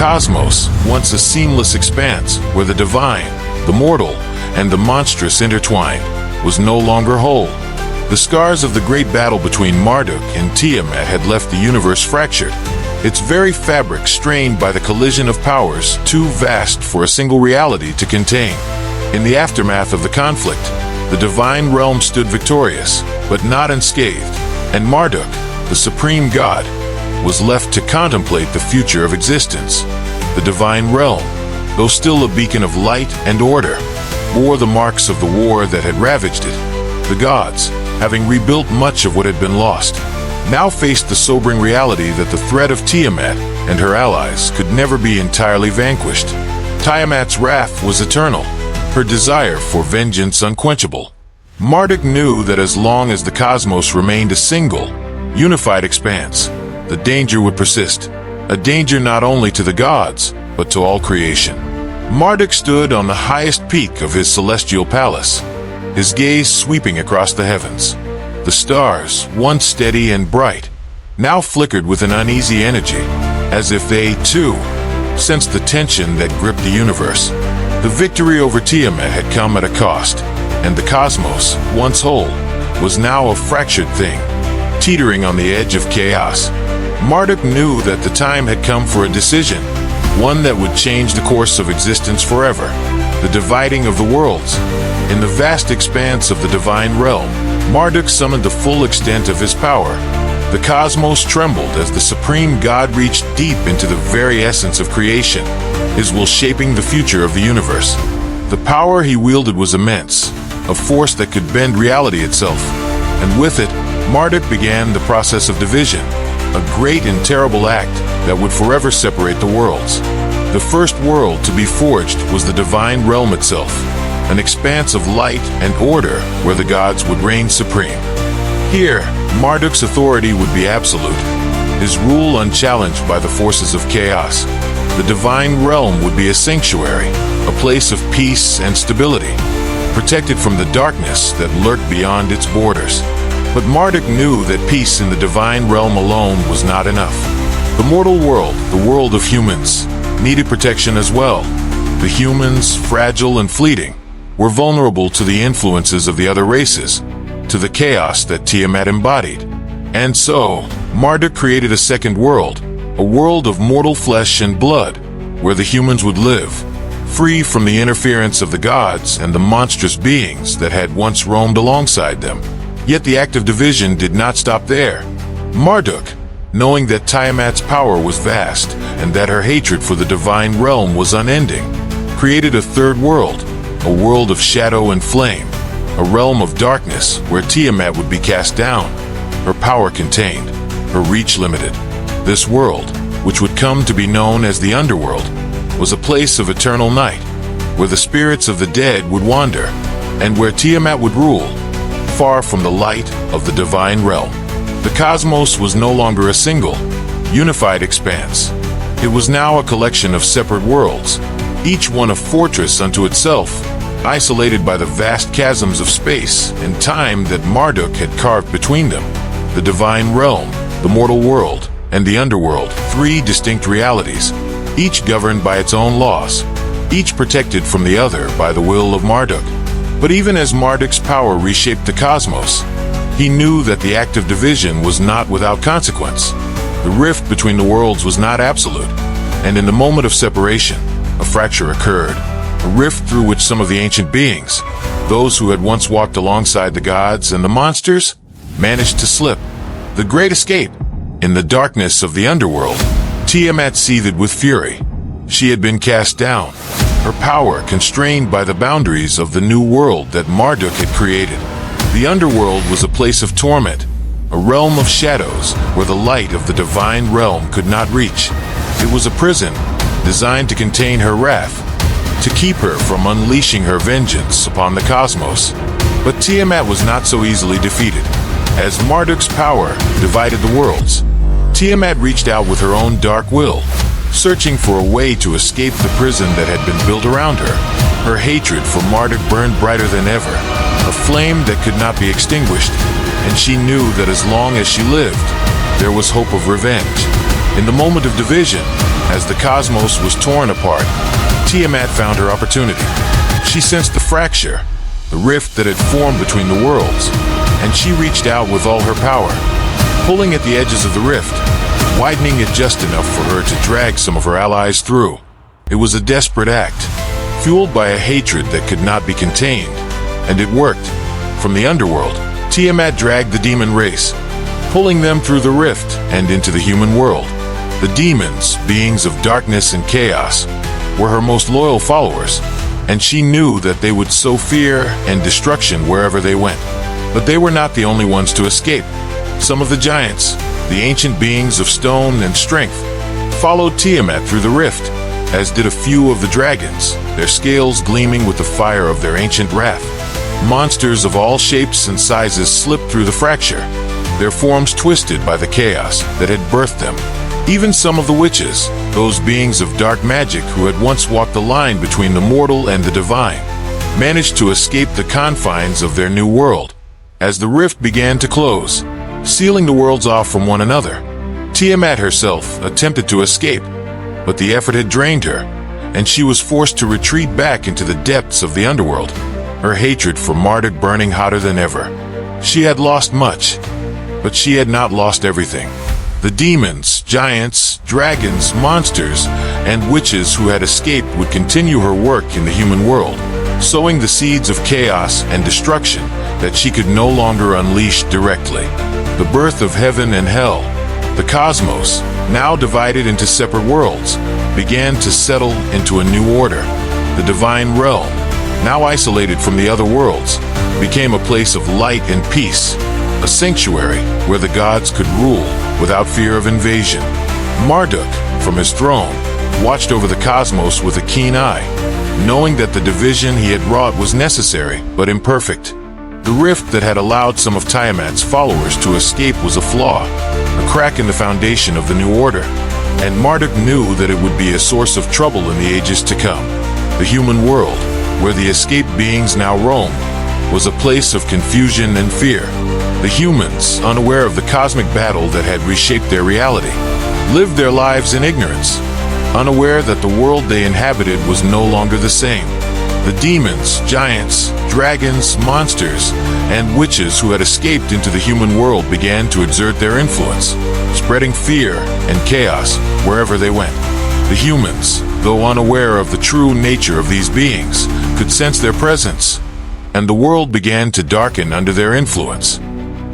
cosmos, once a seamless expanse where the divine, the mortal, and the monstrous intertwined, was no longer whole. The scars of the great battle between Marduk and Tiamat had left the universe fractured, its very fabric strained by the collision of powers too vast for a single reality to contain. In the aftermath of the conflict, the divine realm stood victorious, but not unscathed, and Marduk, the supreme god, was left to contemplate the future of existence. The divine realm, though still a beacon of light and order, bore the marks of the war that had ravaged it. The gods, having rebuilt much of what had been lost, now faced the sobering reality that the threat of Tiamat and her allies could never be entirely vanquished. Tiamat's wrath was eternal, her desire for vengeance unquenchable. Marduk knew that as long as the cosmos remained a single, unified expanse, the danger would persist, a danger not only to the gods, but to all creation. Marduk stood on the highest peak of his celestial palace, his gaze sweeping across the heavens. The stars, once steady and bright, now flickered with an uneasy energy, as if they, too, sensed the tension that gripped the universe. The victory over Tiamat had come at a cost, and the cosmos, once whole, was now a fractured thing, teetering on the edge of chaos. Marduk knew that the time had come for a decision, one that would change the course of existence forever. The dividing of the worlds. In the vast expanse of the divine realm, Marduk summoned the full extent of his power. The cosmos trembled as the supreme god reached deep into the very essence of creation, his will shaping the future of the universe. The power he wielded was immense, a force that could bend reality itself, and with it, Marduk began the process of division, a great and terrible act that would forever separate the worlds. The first world to be forged was the divine realm itself, an expanse of light and order where the gods would reign supreme. Here, Marduk's authority would be absolute, his rule unchallenged by the forces of chaos. The divine realm would be a sanctuary, a place of peace and stability, protected from the darkness that lurked beyond its borders. But Marduk knew that peace in the divine realm alone was not enough. The mortal world, the world of humans, needed protection as well. The humans, fragile and fleeting, were vulnerable to the influences of the other races, to the chaos that Tiamat embodied. And so, Marduk created a second world, a world of mortal flesh and blood, where the humans would live, free from the interference of the gods and the monstrous beings that had once roamed alongside them. Yet the act of division did not stop there. Marduk, knowing that Tiamat's power was vast and that her hatred for the divine realm was unending, created a third world, a world of shadow and flame, a realm of darkness where Tiamat would be cast down, her power contained, her reach limited. This world, which would come to be known as the Underworld, was a place of eternal night, where the spirits of the dead would wander, and where Tiamat would rule, far from the light of the divine realm. The cosmos was no longer a single, unified expanse. It was now a collection of separate worlds, each one a fortress unto itself, isolated by the vast chasms of space and time that Marduk had carved between them. The divine realm, the mortal world, and the underworld, three distinct realities, each governed by its own laws, each protected from the other by the will of Marduk. But even as Marduk's power reshaped the cosmos, he knew that the act of division was not without consequence. The rift between the worlds was not absolute, and in the moment of separation, a fracture occurred, a rift through which some of the ancient beings, those who had once walked alongside the gods and the monsters, managed to slip. The Great Escape. In the darkness of the underworld, Tiamat seethed with fury. She had been cast down, her power constrained by the boundaries of the new world that Marduk had created. The underworld was a place of torment, a realm of shadows where the light of the divine realm could not reach. It was a prison designed to contain her wrath, to keep her from unleashing her vengeance upon the cosmos. But Tiamat was not so easily defeated. As Marduk's power divided the worlds, Tiamat reached out with her own dark will, searching for a way to escape the prison that had been built around her. Her hatred for Marduk burned brighter than ever, a flame that could not be extinguished, and she knew that as long as she lived, there was hope of revenge. In the moment of division, As the cosmos was torn apart, Tiamat found her opportunity. She sensed the fracture, the rift that had formed between the worlds, and she reached out with all her power, pulling at the edges of the rift, widening it just enough for her to drag some of her allies through. It was a desperate act, fueled by a hatred that could not be contained, and it worked. From the underworld, Tiamat dragged the demon race, pulling them through the rift and into the human world. The demons, beings of darkness and chaos, were her most loyal followers, and she knew that they would sow fear and destruction wherever they went. But they were not the only ones to escape. Some of the giants, the ancient beings of stone and strength, followed Tiamat through the rift, as did a few of the dragons, their scales gleaming with the fire of their ancient wrath. Monsters of all shapes and sizes slipped through the fracture, their forms twisted by the chaos that had birthed them. Even some of the witches, those beings of dark magic who had once walked the line between the mortal and the divine, managed to escape the confines of their new world. As the rift began to close, sealing the worlds off from one another, Tiamat herself attempted to escape, but the effort had drained her, and she was forced to retreat back into the depths of the underworld, her hatred for Marduk burning hotter than ever. She had lost much, but she had not lost everything. The demons, giants, dragons, monsters, and witches who had escaped would continue her work in the human world, sowing the seeds of chaos and destruction that she could no longer unleash directly. The birth of heaven and hell, the cosmos, now divided into separate worlds, began to settle into a new order. The divine realm, now isolated from the other worlds, became a place of light and peace, a sanctuary where the gods could rule without fear of invasion. Marduk, from his throne, watched over the cosmos with a keen eye, knowing that the division he had wrought was necessary but imperfect. The rift that had allowed some of Tiamat's followers to escape was a flaw, a crack in the foundation of the new order, and Marduk knew that it would be a source of trouble in the ages to come. The human world, where the escaped beings now roamed, was a place of confusion and fear. The humans, unaware of the cosmic battle that had reshaped their reality, lived their lives in ignorance, unaware that the world they inhabited was no longer the same. The demons, giants, dragons, monsters, and witches who had escaped into the human world began to exert their influence, spreading fear and chaos wherever they went. The humans, though unaware of the true nature of these beings, could sense their presence, and the world began to darken under their influence.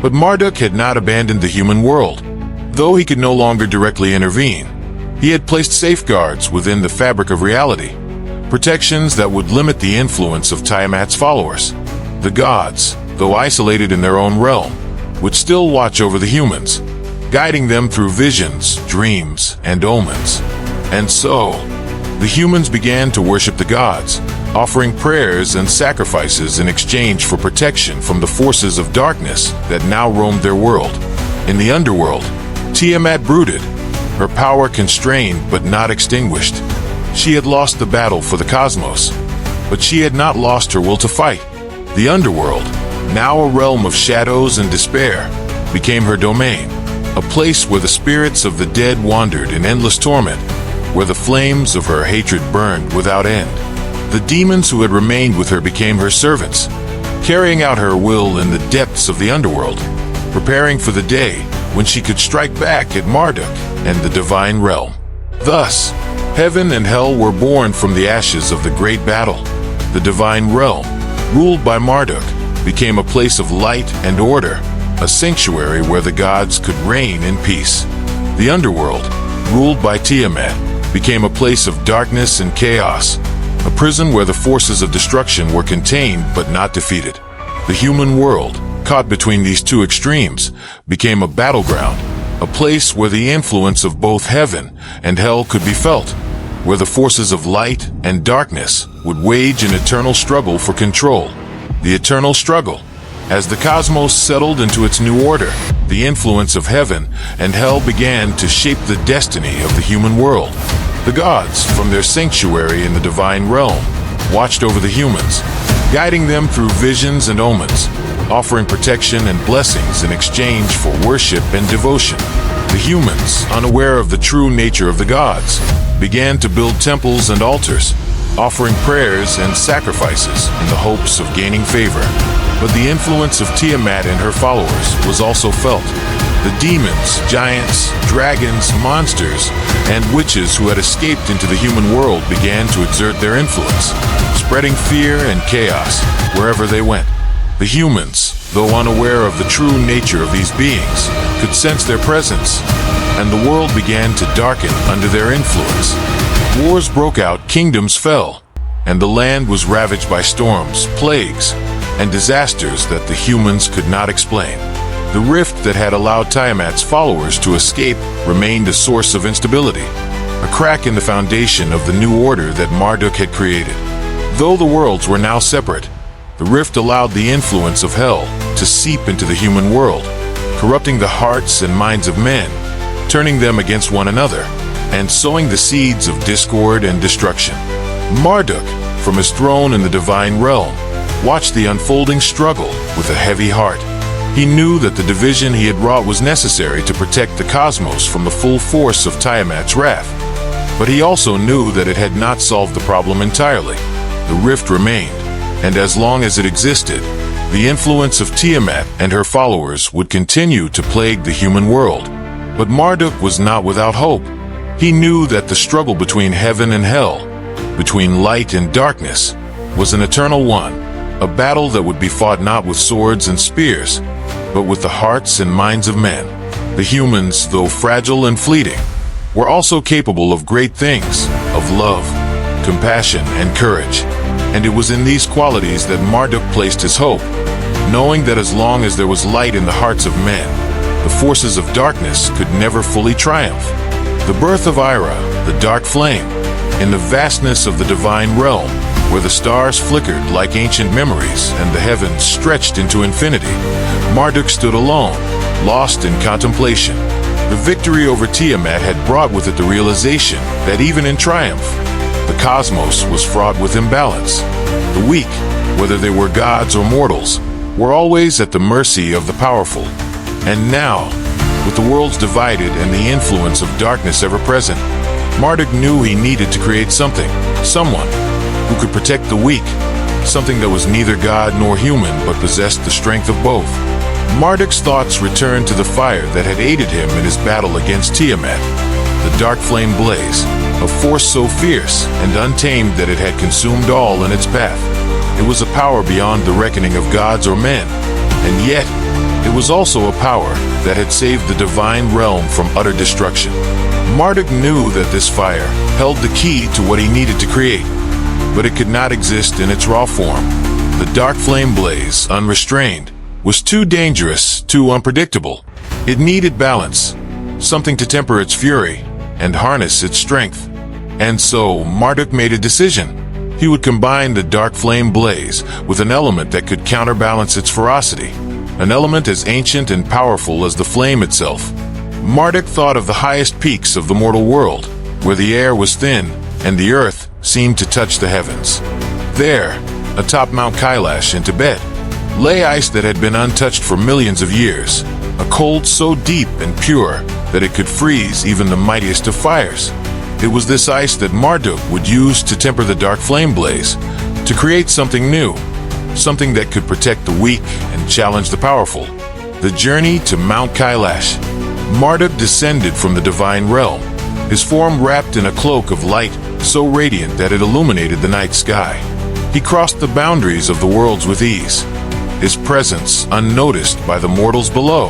But Marduk had not abandoned the human world. Though he could no longer directly intervene, he had placed safeguards within the fabric of reality, protections that would limit the influence of Tiamat's followers. The gods, though isolated in their own realm, would still watch over the humans, guiding them through visions, dreams, and omens. And so, the humans began to worship the gods, offering prayers and sacrifices in exchange for protection from the forces of darkness that now roamed their world. In the underworld, Tiamat brooded, her power constrained but not extinguished. She had lost the battle for the cosmos, but she had not lost her will to fight. The underworld, now a realm of shadows and despair, became her domain, a place where the spirits of the dead wandered in endless torment, where the flames of her hatred burned without end. The demons who had remained with her became her servants, carrying out her will in the depths of the underworld, preparing for the day when she could strike back at Marduk and the divine realm. Thus, heaven and hell were born from the ashes of the great battle. The divine realm, ruled by Marduk, became a place of light and order, a sanctuary where the gods could reign in peace. The underworld, ruled by Tiamat, became a place of darkness and chaos, a prison where the forces of destruction were contained but not defeated. The human world, caught between these two extremes, became a battleground, a place where the influence of both heaven and hell could be felt, where the forces of light and darkness would wage an eternal struggle for control. The eternal struggle. As the cosmos settled into its new order, the influence of heaven and hell began to shape the destiny of the human world. The gods, from their sanctuary in the divine realm, watched over the humans, guiding them through visions and omens, offering protection and blessings in exchange for worship and devotion. The humans, unaware of the true nature of the gods, began to build temples and altars, offering prayers and sacrifices in the hopes of gaining favor. But the influence of Tiamat and her followers was also felt. The demons, giants, dragons, monsters, and witches who had escaped into the human world began to exert their influence, spreading fear and chaos wherever they went. The humans, though unaware of the true nature of these beings, could sense their presence, and the world began to darken under their influence. Wars broke out, kingdoms fell, and the land was ravaged by storms, plagues, and disasters that the humans could not explain. The rift that had allowed Tiamat's followers to escape remained a source of instability, a crack in the foundation of the new order that Marduk had created. Though the worlds were now separate, the rift allowed the influence of hell to seep into the human world, corrupting the hearts and minds of men, turning them against one another, and sowing the seeds of discord and destruction. Marduk, from his throne in the divine realm, watched the unfolding struggle with a heavy heart. He knew that the division he had wrought was necessary to protect the cosmos from the full force of Tiamat's wrath. But he also knew that it had not solved the problem entirely. The rift remained, and as long as it existed, the influence of Tiamat and her followers would continue to plague the human world. But Marduk was not without hope. He knew that the struggle between heaven and hell, between light and darkness, was an eternal one, a battle that would be fought not with swords and spears, but with the hearts and minds of men. The humans, though fragile and fleeting, were also capable of great things, of love, compassion, and courage. And it was in these qualities that Marduk placed his hope, knowing that as long as there was light in the hearts of men, the forces of darkness could never fully triumph. The birth of Ira, the dark flame, in the vastness of the divine realm, where the stars flickered like ancient memories and the heavens stretched into infinity, Marduk stood alone, lost in contemplation. The victory over Tiamat had brought with it the realization that even in triumph, the cosmos was fraught with imbalance. The weak, whether they were gods or mortals, were always at the mercy of the powerful. And now, with the worlds divided and the influence of darkness ever present, Marduk knew he needed to create something, someone, who could protect the weak, something that was neither god nor human but possessed the strength of both. Marduk's thoughts returned to the fire that had aided him in his battle against Tiamat, the dark flame blaze, a force so fierce and untamed that it had consumed all in its path. It was a power beyond the reckoning of gods or men, and yet it was also a power that had saved the divine realm from utter destruction. Marduk knew that this fire held the key to what he needed to create, but it could not exist in its raw form. The dark flame blaze, unrestrained, was too dangerous, too unpredictable. It needed balance, something to temper its fury and harness its strength. And so Marduk made a decision. He would combine the dark flame blaze with an element that could counterbalance its ferocity, an element as ancient and powerful as the flame itself. Marduk thought of the highest peaks of the mortal world, where the air was thin and the earth seemed to touch the heavens. There, atop Mount Kailash in Tibet, lay ice that had been untouched for millions of years, a cold so deep and pure that it could freeze even the mightiest of fires. It was this ice that Marduk would use to temper the dark flame blaze, to create something new, something that could protect the weak and challenge the powerful. The journey to Mount Kailash. Marduk descended from the divine realm, his form wrapped in a cloak of light so radiant that it illuminated the night sky. He crossed the boundaries of the worlds with ease, his presence unnoticed by the mortals below.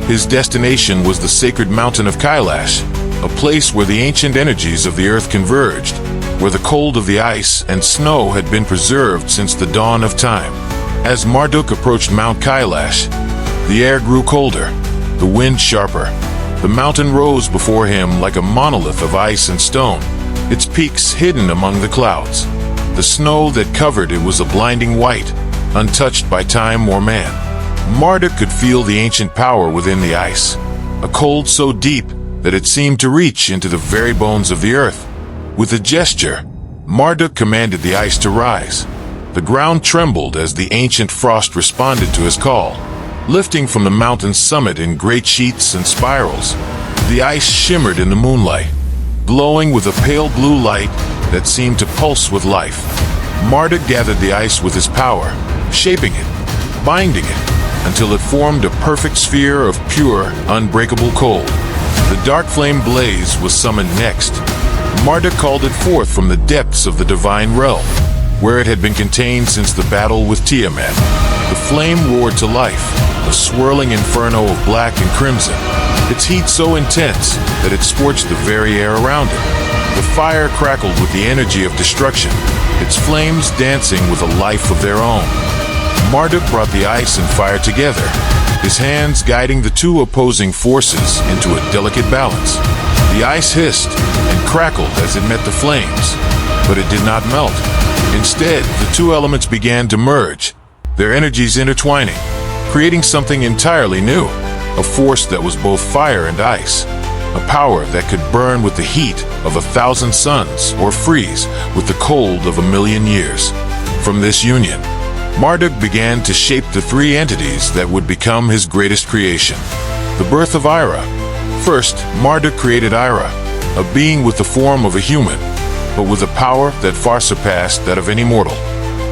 His destination was the sacred mountain of Kailash, a place where the ancient energies of the earth converged, where the cold of the ice and snow had been preserved since the dawn of time. As Marduk approached Mount Kailash, the air grew colder, the wind sharper. The mountain rose before him like a monolith of ice and stone, its peaks hidden among the clouds. The snow that covered it was a blinding white, untouched by time or man. Marduk could feel the ancient power within the ice, a cold so deep that it seemed to reach into the very bones of the earth. With a gesture, Marduk commanded the ice to rise. The ground trembled as the ancient frost responded to his call, lifting from the mountain's summit in great sheets and spirals. The ice shimmered in the moonlight, glowing with a pale blue light that seemed to pulse with life. Marduk gathered the ice with his power, shaping it, binding it, until it formed a perfect sphere of pure, unbreakable cold. The dark flame blaze was summoned next. Marduk called it forth from the depths of the divine realm, where it had been contained since the battle with Tiamat. The flame roared to life, a swirling inferno of black and crimson, its heat so intense that it scorched the very air around it. The fire crackled with the energy of destruction, its flames dancing with a life of their own. Marduk brought the ice and fire together, his hands guiding the two opposing forces into a delicate balance. The ice hissed and crackled as it met the flames, but it did not melt. Instead, the two elements began to merge, their energies intertwining, creating something entirely new, a force that was both fire and ice, a power that could burn with the heat of 1,000 suns or freeze with the cold of 1,000,000 years. From this union, Marduk began to shape the three entities that would become his greatest creation. The birth of Ira. First, Marduk created Ira, a being with the form of a human, but with a power that far surpassed that of any mortal.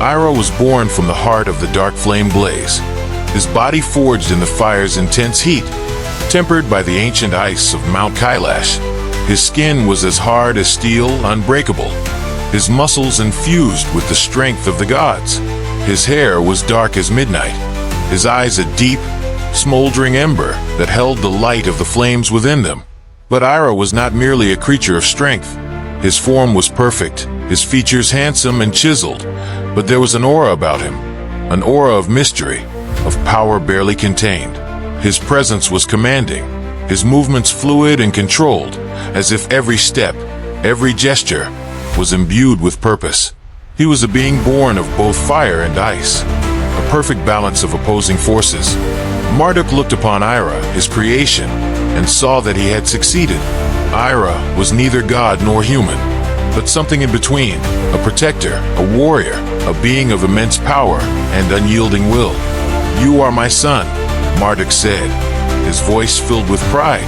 Ira was born from the heart of the dark flame blaze, his body forged in the fire's intense heat, tempered by the ancient ice of Mount Kailash. His skin was as hard as steel, unbreakable, his muscles infused with the strength of the gods. His hair was dark as midnight, his eyes a deep, smoldering ember that held the light of the flames within them. But Ira was not merely a creature of strength. His form was perfect, his features handsome and chiseled, but there was an aura about him, an aura of mystery, of power barely contained. His presence was commanding, his movements fluid and controlled, as if every step, every gesture, was imbued with purpose. He was a being born of both fire and ice, a perfect balance of opposing forces. Marduk looked upon Ira, his creation, and saw that he had succeeded. Ira was neither god nor human, but something in between, a protector, a warrior, a being of immense power and unyielding will. "You are my son," Marduk said, his voice filled with pride.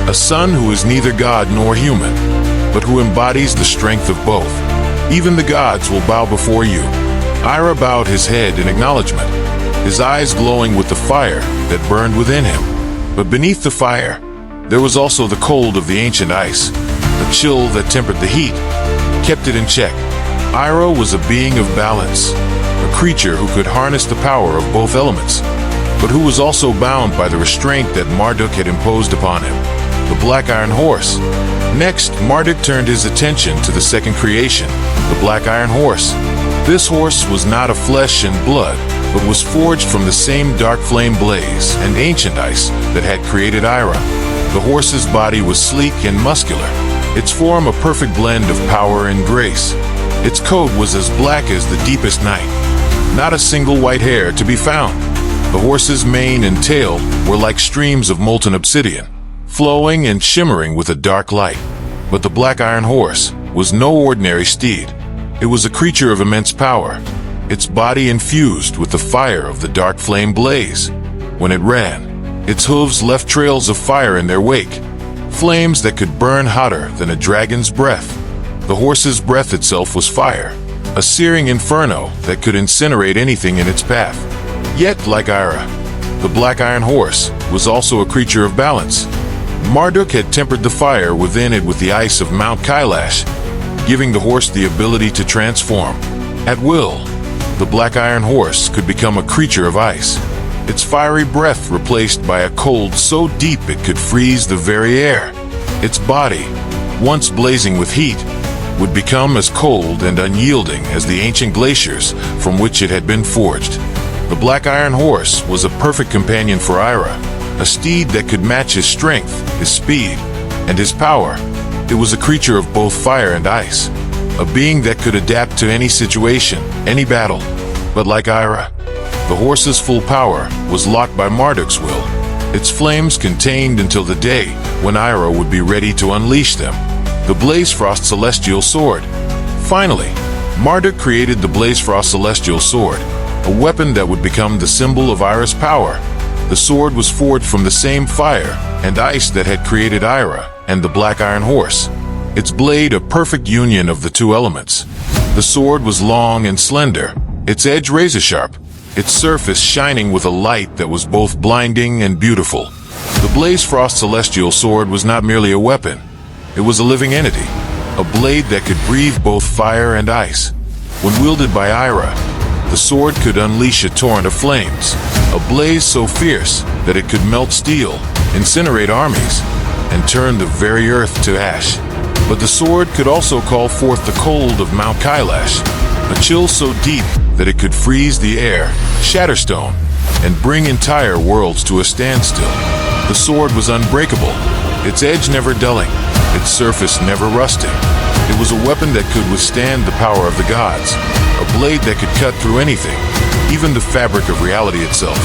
"A son who is neither god nor human, but who embodies the strength of both. Even the gods will bow before you." Ira bowed his head in acknowledgement, his eyes glowing with the fire that burned within him. But beneath the fire, there was also the cold of the ancient ice, a chill that tempered the heat, kept it in check. Ira was a being of balance, a creature who could harness the power of both elements, but who was also bound by the restraint that Marduk had imposed upon him, the Black Iron Horse. Next, Marduk turned his attention to the second creation, the Black Iron Horse. This horse was not of flesh and blood, but was forged from the same dark flame blaze and ancient ice that had created Ira. The horse's body was sleek and muscular, its form a perfect blend of power and grace. Its coat was as black as the deepest night, not a single white hair to be found. The horse's mane and tail were like streams of molten obsidian, flowing and shimmering with a dark light. But the Black Iron Horse was no ordinary steed. It was a creature of immense power, its body infused with the fire of the dark flame blaze. When it ran, its hooves left trails of fire in their wake, flames that could burn hotter than a dragon's breath. The horse's breath itself was fire, a searing inferno that could incinerate anything in its path. Yet, like Ira, the Black Iron Horse was also a creature of balance. Marduk had tempered the fire within it with the ice of Mount Kailash, giving the horse the ability to transform. At will, the Black Iron Horse could become a creature of ice, its fiery breath replaced by a cold so deep it could freeze the very air. Its body, once blazing with heat, would become as cold and unyielding as the ancient glaciers from which it had been forged. The Black Iron Horse was a perfect companion for Ira, a steed that could match his strength, his speed, and his power. It was a creature of both fire and ice, a being that could adapt to any situation, any battle. But like Ira, the horse's full power was locked by Marduk's will, its flames contained until the day when Ira would be ready to unleash them. The Blazefrost Celestial Sword. Finally, Marduk created the Blazefrost Celestial Sword, a weapon that would become the symbol of Ira's power. The sword was forged from the same fire, and ice that had created Ira and the Black Iron Horse. Its blade a perfect union of the two elements. The sword was long and slender, its edge razor-sharp, its surface shining with a light that was both blinding and beautiful. The Blaze Frost Celestial Sword was not merely a weapon. It was a living entity, a blade that could breathe both fire and ice. When wielded by Ira, the sword could unleash a torrent of flames, a blaze so fierce that it could melt steel, incinerate armies, and turn the very earth to ash. But the sword could also call forth the cold of Mount Kailash, a chill so deep that it could freeze the air, shatter stone, and bring entire worlds to a standstill. The sword was unbreakable, its edge never dulling, its surface never rusting. It was a weapon that could withstand the power of the gods, a blade that could cut through anything, even the fabric of reality itself.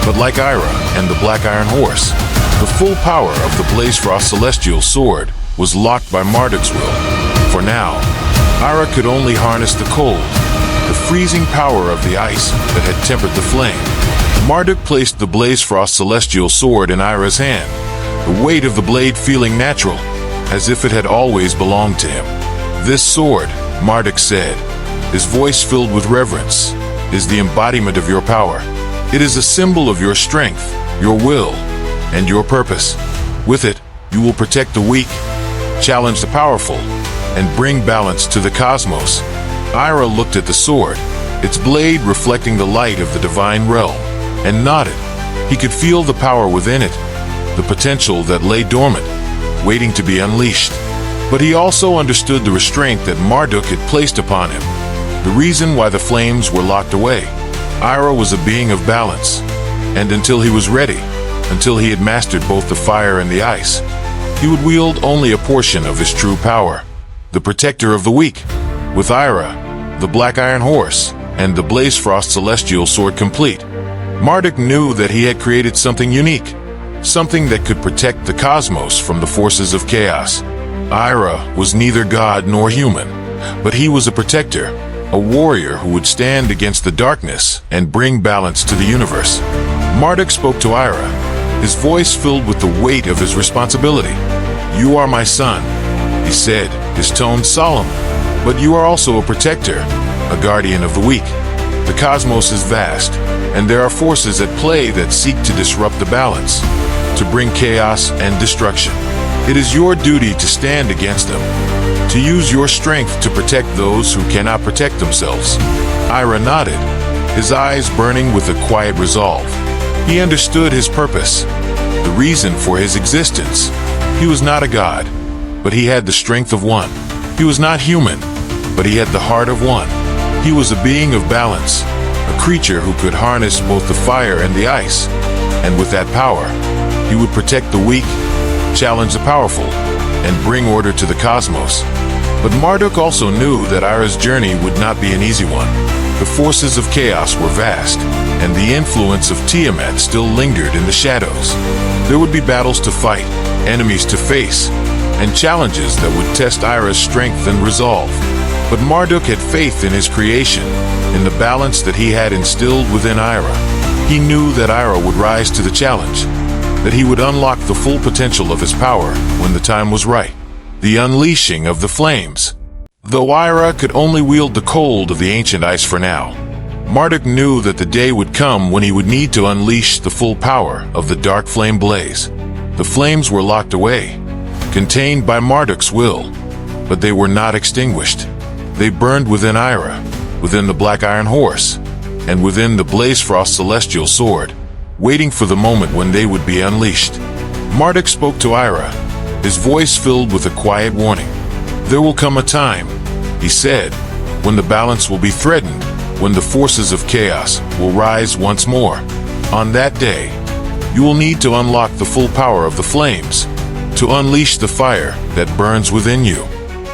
But like Ira and the Black Iron Horse, the full power of the Blaze Frost Celestial Sword was locked by Marduk's will. For now, Ira could only harness the cold, the freezing power of the ice that had tempered the flame. Marduk placed the Blaze Frost Celestial Sword in Ira's hand, the weight of the blade feeling natural, as if it had always belonged to him. "This sword," Marduk said, his voice filled with reverence, "is the embodiment of your power. It is a symbol of your strength, your will, and your purpose. With it, you will protect the weak, challenge the powerful, and bring balance to the cosmos." Ira looked at the sword, its blade reflecting the light of the divine realm, and nodded. He could feel the power within it, the potential that lay dormant, waiting to be unleashed. But he also understood the restraint that Marduk had placed upon him, the reason why the flames were locked away. Ira was a being of balance, and until he was ready, until he had mastered both the fire and the ice, he would wield only a portion of his true power, the protector of the weak. With Ira, the Black Iron Horse, and the Blaze Frost Celestial Sword complete, Marduk knew that he had created something unique, something that could protect the cosmos from the forces of chaos. Ira was neither god nor human, but he was a protector, a warrior who would stand against the darkness and bring balance to the universe. Marduk spoke to Ira, his voice filled with the weight of his responsibility. "You are my son," he said, his tone solemn, "but you are also a protector, a guardian of the weak. The cosmos is vast, and there are forces at play that seek to disrupt the balance, to bring chaos and destruction. It is your duty to stand against them, to use your strength to protect those who cannot protect themselves." Ira nodded, his eyes burning with a quiet resolve. He understood his purpose, the reason for his existence. He was not a god, but he had the strength of one. He was not human, but he had the heart of one. He was a being of balance, a creature who could harness both the fire and the ice, and with that power, he would protect the weak, challenge the powerful, and bring order to the cosmos. But Marduk also knew that Ira's journey would not be an easy one. The forces of chaos were vast, and the influence of Tiamat still lingered in the shadows. There would be battles to fight, enemies to face, and challenges that would test Ira's strength and resolve. But Marduk had faith in his creation, in the balance that he had instilled within Ira. He knew that Ira would rise to the challenge, that he would unlock the full potential of his power when the time was right. The unleashing of the flames. Though Ira could only wield the cold of the ancient ice for now, Marduk knew that the day would come when he would need to unleash the full power of the dark flame blaze. The flames were locked away, contained by Marduk's will, but they were not extinguished. They burned within Ira, within the Black Iron Horse, and within the Blaze Frost Celestial Sword, waiting for the moment when they would be unleashed. Marduk spoke to Ira, his voice filled with a quiet warning. "There will come a time," he said, "when the balance will be threatened, when the forces of chaos will rise once more. On that day, you will need to unlock the full power of the flames, to unleash the fire that burns within you.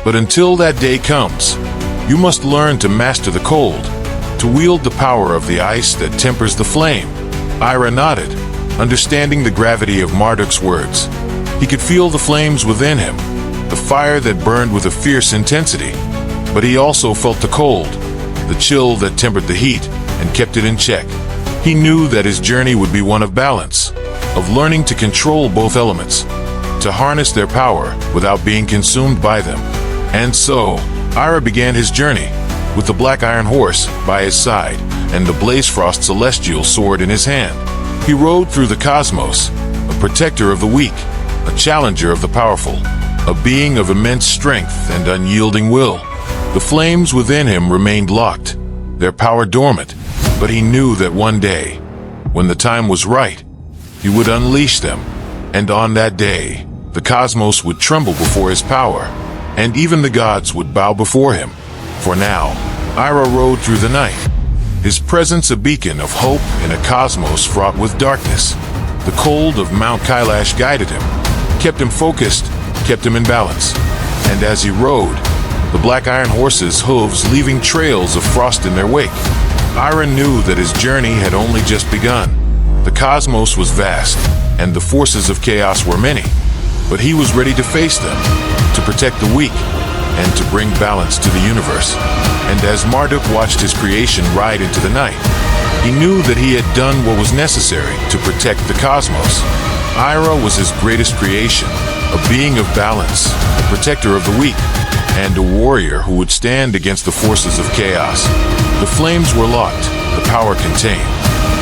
But until that day comes, you must learn to master the cold, to wield the power of the ice that tempers the flame." Ira nodded, understanding the gravity of Marduk's words. He could feel the flames within him, the fire that burned with a fierce intensity, but he also felt the cold, the chill that tempered the heat and kept it in check. He knew that his journey would be one of balance, of learning to control both elements, to harness their power without being consumed by them. And so, Ira began his journey, with the Black Iron Horse by his side and the Blazefrost Celestial Sword in his hand. He rode through the cosmos, a protector of the weak, a challenger of the powerful, a being of immense strength and unyielding will. The flames within him remained locked, their power dormant, but he knew that one day, when the time was right, he would unleash them, and on that day, the cosmos would tremble before his power, and even the gods would bow before him. For now, Ira rode through the night, his presence a beacon of hope in a cosmos fraught with darkness. The cold of Mount Kailash guided him, kept him focused, kept him in balance. And as he rode, the Black Iron Horse's hooves leaving trails of frost in their wake, Ira knew that his journey had only just begun. The cosmos was vast, and the forces of chaos were many, but he was ready to face them, to protect the weak, and to bring balance to the universe. And as Marduk watched his creation ride into the night, he knew that he had done what was necessary to protect the cosmos. Ira was his greatest creation, a being of balance, a protector of the weak, and a warrior who would stand against the forces of chaos. The flames were locked, the power contained,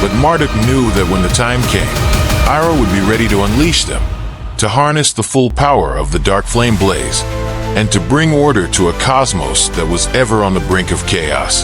but Marduk knew that when the time came, Ira would be ready to unleash them, to harness the full power of the dark flame blaze, and to bring order to a cosmos that was ever on the brink of chaos.